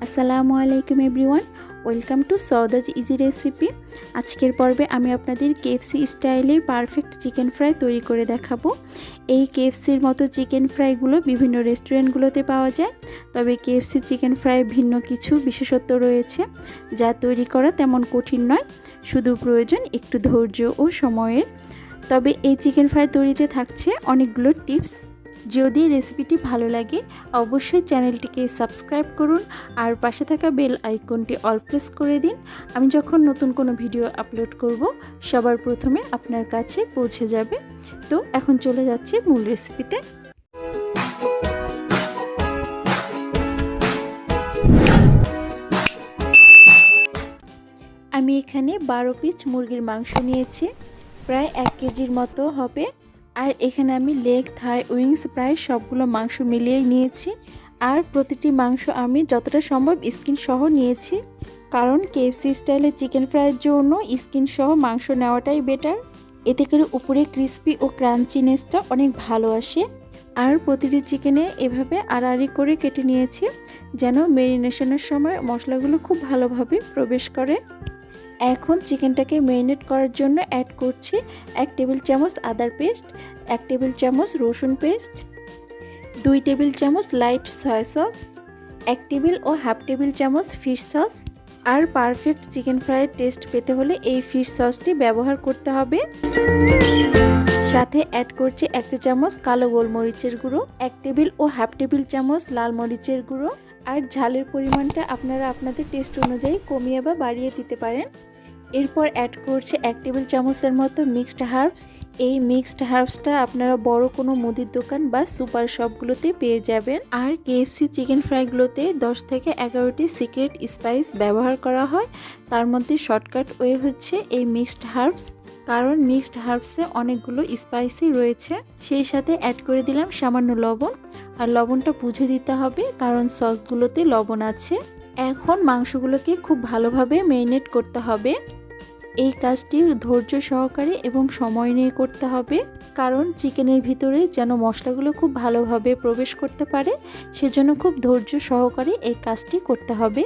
আসসালামু আলাইকুম everyone, welcome to সৌদাজ ইজি রেসিপি। আজকের পর্বে আমি আপনাদের কেএফসি স্টাইলের পারফেক্ট চিকেন ফ্রাই তৈরি করে দেখাবো। এই কেএফসির মতো চিকেন ফ্রাইগুলো বিভিন্ন রেস্টুরেন্টগুলোতে পাওয়া যায়, তবে কেএফসি চিকেন ফ্রাই ভিন্ন কিছু বিশেষত্ব রয়েছে যা তৈরি করা তেমন কঠিন নয়, শুধু প্রয়োজন একটু ধৈর্য ও সময়ের। তবে এই চিকেন ফ্রাই তৈরিতে থাকছে অনেকগুলো টিপস। যদি রেসিপিটি ভালো লাগে অবশ্যই চ্যানেলটিকে সাবস্ক্রাইব করুন আর পাশে থাকা বেল আইকনটি অল প্রেস করে দিন। আমি যখন নতুন কোনো ভিডিও আপলোড করব সবার প্রথমে আপনার কাছে পৌঁছে যাবে। তো এখন চলে যাচ্ছি মূল রেসিপিতে। আমি এখানে 12 পিস মুরগির মাংস নিয়েছি, প্রায় 1 কেজির মতো হবে। আর এখানে আমি লেগ, থাই, উইংস প্রায় সবগুলো মাংস মিলিয়ে নিয়েছি। আর প্রতিটি মাংস আমি যতটা সম্ভব স্কিন সহ নিয়েছি, কারণ কেএফসি স্টাইলে চিকেন ফ্রাইয়ের জন্য স্কিন সহ মাংস নেওয়াটাই বেটার। এতে করে উপরে ক্রিস্পি ও ক্রাঞ্চিনেসটা অনেক ভালো আসে। আর প্রতিটি চিকেনে এভাবে আড়াআড়ি করে কেটে নিয়েছি যেন ম্যারিনেশনের সময় মশলাগুলো খুব ভালোভাবে প্রবেশ করে। এখন চিকেনটাকে ম্যারিনেট করার জন্য অ্যাড করছি 1 টেবিল চামচ আদার পেস্ট, 1 টেবিল চামচ রসুন পেস্ট, 2 টেবিল চামচ লাইট সয়া সস, 1 টেবিল ও হাফ টেবিল চামচ ফিশ সস। আর পারফেক্ট চিকেন ফ্রাইয়ের টেস্ট পেতে হলে এই ফিশ সসটি ব্যবহার করতে হবে। সাথে অ্যাড করছি 1 চা চামচ কালো গোলমরিচের গুঁড়ো, 1 টেবিল ও হাফ টেবিল চামচ লাল মরিচের গুঁড়ো। আর ঝালের পরিমাণটা আপনারা আপনাদের টেস্ট অনুযায়ী কমিয়ে বা বাড়িয়ে দিতে পারেন। এরপর অ্যাড করছি 1 টেবিল চামচের মতো মিক্সড হার্বস। এই মিক্সড হার্বসটা আপনারা বড় কোনো মুদির দোকান বা সুপার শপগুলোতে পেয়ে যাবেন। আর কেএফসি চিকেন ফ্রাইগুলোতে 10 থেকে 11টি সিক্রেট স্পাইস ব্যবহার করা হয়, তার মধ্যে শর্টকাট ওয়ে হচ্ছে এই মিক্সড হার্বস, কারণ মিক্সড হার্বসে অনেকগুলো স্পাইসি রয়েছে। সেই সাথে অ্যাড করে দিলাম সামান্য লবণ, আর লবণটা বুঝে দিতে হবে কারণ সসগুলোতে লবণ আছে। এখন মাংসগুলোকে খুব ভালোভাবে ম্যারিনেট করতে হবে। এই কাজটি ধৈর্য সহকারে এবং সময় নিয়ে করতে হবে, কারণ চিকেনের ভিতরে যেন মশলাগুলো খুব ভালোভাবে প্রবেশ করতে পারে, সেজন্য খুব ধৈর্য সহকারে এই কাজটি করতে হবে।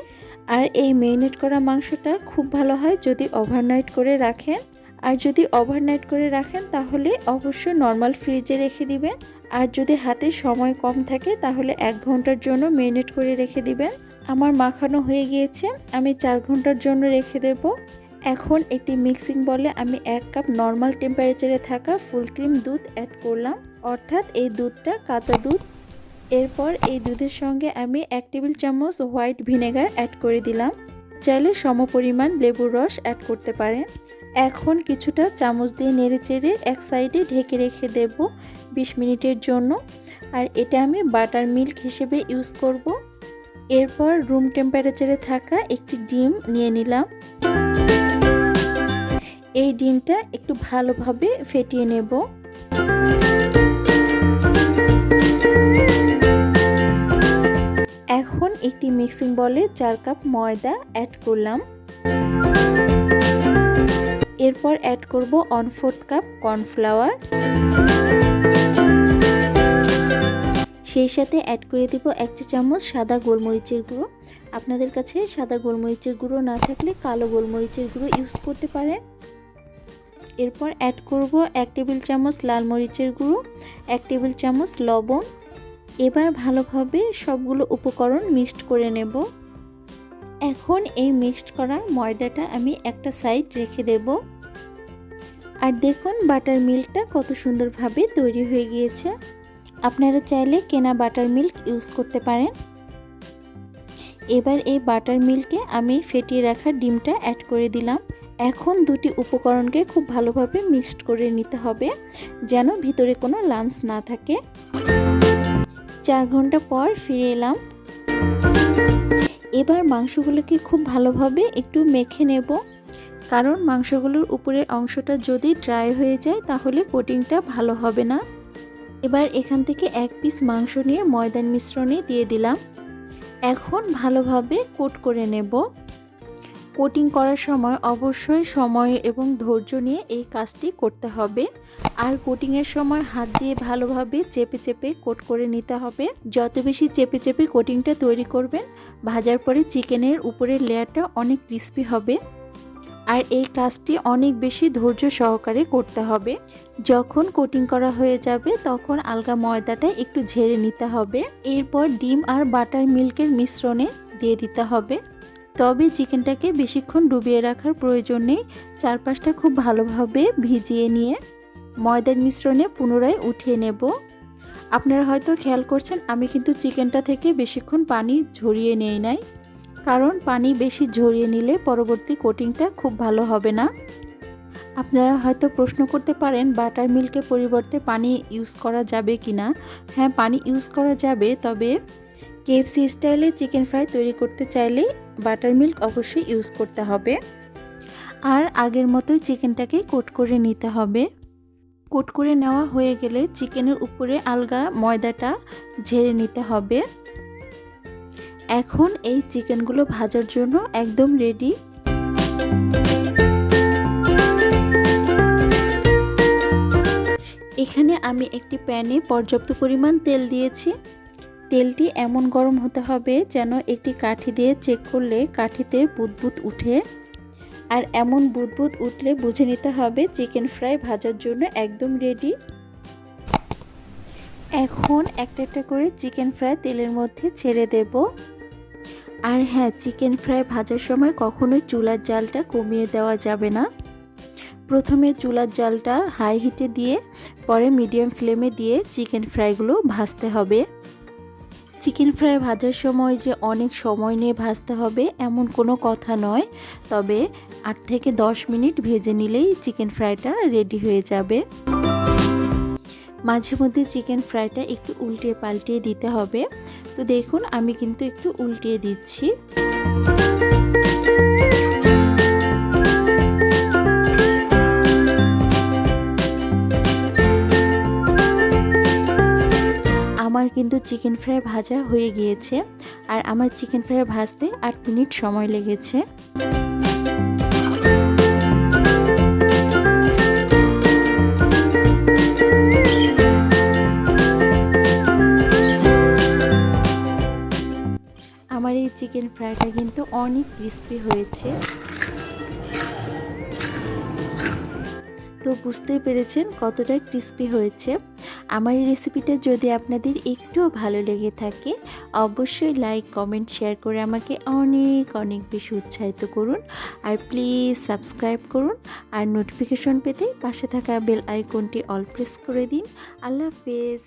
আর এই ম্যারিনেট করা মাংসটা খুব ভালো হয় যদি ওভারনাইট করে রাখেন। আর যদি ওভারনাইট করে রাখেন তাহলে অবশ্যই নর্মাল ফ্রিজে রেখে দিবেন। আর যদি হাতে সময় কম থাকে তাহলে 1 ঘন্টার জন্য ম্যারিনেট করে রেখে দিবেন। আমার মাখানো হয়ে গিয়েছে, আমি 4 ঘন্টার জন্য রেখে দেব। এখন একটি মিক্সিং বলে আমি 1 কাপ নর্মাল টেম্পারেচারে থাকা ফুল ক্রিম দুধ অ্যাড করলাম, অর্থাৎ এই দুধটা কাঁচা দুধ। এরপর এই দুধের সঙ্গে আমি 1 টেবিল চামচ হোয়াইট ভিনেগার অ্যাড করে দিলাম। চাইলে সমপরিমাণ লেবুর রস অ্যাড করতে পারেন। এখন কিছুটা চামচ দিয়ে নেড়েচেড়ে এক সাইডে ঢেকে রেখে দেব 20 মিনিটের জন্য। আর এটা আমি বাটার মিল্ক হিসেবে ইউজ করব। এরপর রুম টেম্পারেচারে থাকা একটি ডিম নিয়ে নিলাম। এই ডিমটা একটু ভালোভাবে ফেটিয়ে নেব। এখন একটি মিক্সিং বলে 4 কাপ ময়দা অ্যাড করলাম। এরপর অ্যাড করব 1/4 কাপ কর্নফ্লাওয়ার। সেই সাথে অ্যাড করে দিব 1 চা চামচ সাদা গোলমরিচের গুঁড়ো। আপনাদের কাছে সাদা গোলমরিচের গুঁড়ো না থাকলে কালো গোলমরিচের গুঁড়ো ইউজ করতে পারেন। এরপর অ্যাড করব 1 টেবিল চামচ লাল মরিচের গুঁড়ো, 1 টেবিল চামচ লবণ। এবার ভালোভাবে সবগুলো উপকরণ মিক্সড করে নেব। এখন এই মিক্সড করা ময়দাটা আমি একটা সাইড রেখে দেব। আর দেখুন বাটার মিল্কটা কত সুন্দরভাবে তৈরি হয়ে গিয়েছে। আপনারা চাইলে কেনা বাটার মিল্ক ইউজ করতে পারেন। এবার এই বাটার মিল্কে আমি ফেটিয়ে রাখা ডিমটা অ্যাড করে দিলাম। এখন দুটি উপকরণকে খুব ভালোভাবে মিক্সড করে নিতে হবে যেন ভিতরে কোনো লাঞ্চ না থাকে। 4 ঘন্টা পর ফিরে এলাম। এবার মাংসগুলোকে খুব ভালোভাবে একটু মেখে নেব, কারণ মাংসগুলোর উপরের অংশটা যদি ড্রাই হয়ে যায় তাহলে কোটিংটা ভালো হবে না। এবার এখান থেকে 1 পিস মাংস নিয়ে ময়দার মিশ্রণে দিয়ে দিলাম। এখন ভালোভাবে কোট করে নেব। কোটিং করার সময় অবশ্যই সময় এবং ধৈর্য নিয়ে এই কাজটি করতে হবে। আর কোটিংয়ের সময় হাত দিয়ে ভালোভাবে চেপে চেপে কোট করে নিতে হবে। যত বেশি চেপে চেপে কোটিংটা তৈরি করবেন, ভাজার পরে চিকেনের উপরের লেয়ারটা অনেক ক্রিস্পি হবে। আর এই কাজটি অনেক বেশি ধৈর্য সহকারে করতে হবে। যখন কোটিং করা হয়ে যাবে তখন আলগা ময়দাটা একটু ঝেড়ে নিতে হবে। এরপর ডিম আর বাটার মিল্কের মিশ্রণে দিয়ে দিতে হবে। তবে চিকেনটাকে বেশিক্ষণ ডুবিয়ে রাখার প্রয়োজন নেই। চারপাশটা খুব ভালোভাবে ভিজিয়ে নিয়ে ময়দার মিশ্রণে পুনরায় উঠিয়ে নেব। আপনারা হয়তো খেয়াল করছেন আমি কিন্তু চিকেনটা থেকে বেশিক্ষণ পানি ঝরিয়ে নেই নাই, কারণ পানি বেশি ঝরিয়ে নিলে পরবর্তী কোটিংটা খুব ভালো হবে না। আপনারা হয়তো প্রশ্ন করতে পারেন বাটার মিল্কের পরিবর্তে পানি ইউজ করা যাবে কি না। হ্যাঁ, পানি ইউজ করা যাবে, তবে KFC স্টাইলে চিকেন ফ্রাই তৈরি করতে চাইলে বাটার মিল্ক অবশ্যই ইউজ করতে হবে। আর আগের মতোই চিকেনটাকে কোট করে নিতে হবে। কোট করে নেওয়া হয়ে গেলে চিকেনের উপরে আলগা ময়দাটা ঝেড়ে নিতে হবে। এখন এই চিকেনগুলো ভাজার জন্য একদম রেডি। এখানে আমি একটি প্যানে পর্যাপ্ত পরিমাণ তেল দিয়েছি। তেলটি এমন গরম হতে হবে যেন একটি কাঠি দিয়ে চেক করলে কাঠিতে বুদবুদ উঠে। আর এমন বুদবুদ উঠলে বুঝে নিতে হবে চিকেন ফ্রাই ভাজার জন্য একদম রেডি। এখন একটা একটা করে চিকেন ফ্রাই তেলের মধ্যে ছেড়ে দেব। আর হ্যাঁ, চিকেন ফ্রাই ভাজার সময় কখনোই চুলার জালটা কমিয়ে দেওয়া যাবে না। প্রথমে চুলার জালটা হাই হিটে দিয়ে পরে মিডিয়াম ফ্লেমে দিয়ে চিকেন ফ্রাইগুলো ভাজতে হবে। চিকেন ফ্রাই ভাজার সময় যে অনেক সময় নিয়ে ভাজতে হবে এমন কোনো কথা নয়, তবে 8 থেকে 10 মিনিট ভেজে নিলেই চিকেন ফ্রাইটা রেডি হয়ে যাবে। মাঝে মধ্যে চিকেন ফ্রাইটা একটু উল্টিয়ে পাল্টিয়ে দিতে হবে। তো দেখুন আমি কিন্তু একটু উল্টিয়ে দিচ্ছি। আমার কিন্তু চিকেন ফ্রাই ভাজা হয়ে গিয়েছে। আর আমার চিকেন ফ্রাই ভাজতে 8 মিনিট সময় লেগেছে। আমার এই চিকেন ফ্রাইটা কিন্তু অনেক ক্রিস্পি হয়েছে। তো বুঝতেই পেরেছেন কতটা ক্রিস্পি হয়েছে। আমার এই রেসিপিটা যদি আপনাদের একটুও ভালো লেগে থাকে অবশ্যই লাইক, কমেন্ট, শেয়ার করে আমাকে অনেক অনেক বেশি উৎসাহিত করুন। আর প্লিজ সাবস্ক্রাইব করুন। আর নোটিফিকেশন পেতে পাশে থাকা বেল আইকনটি অল প্রেস করে দিন। আল্লাহ হাফেজ।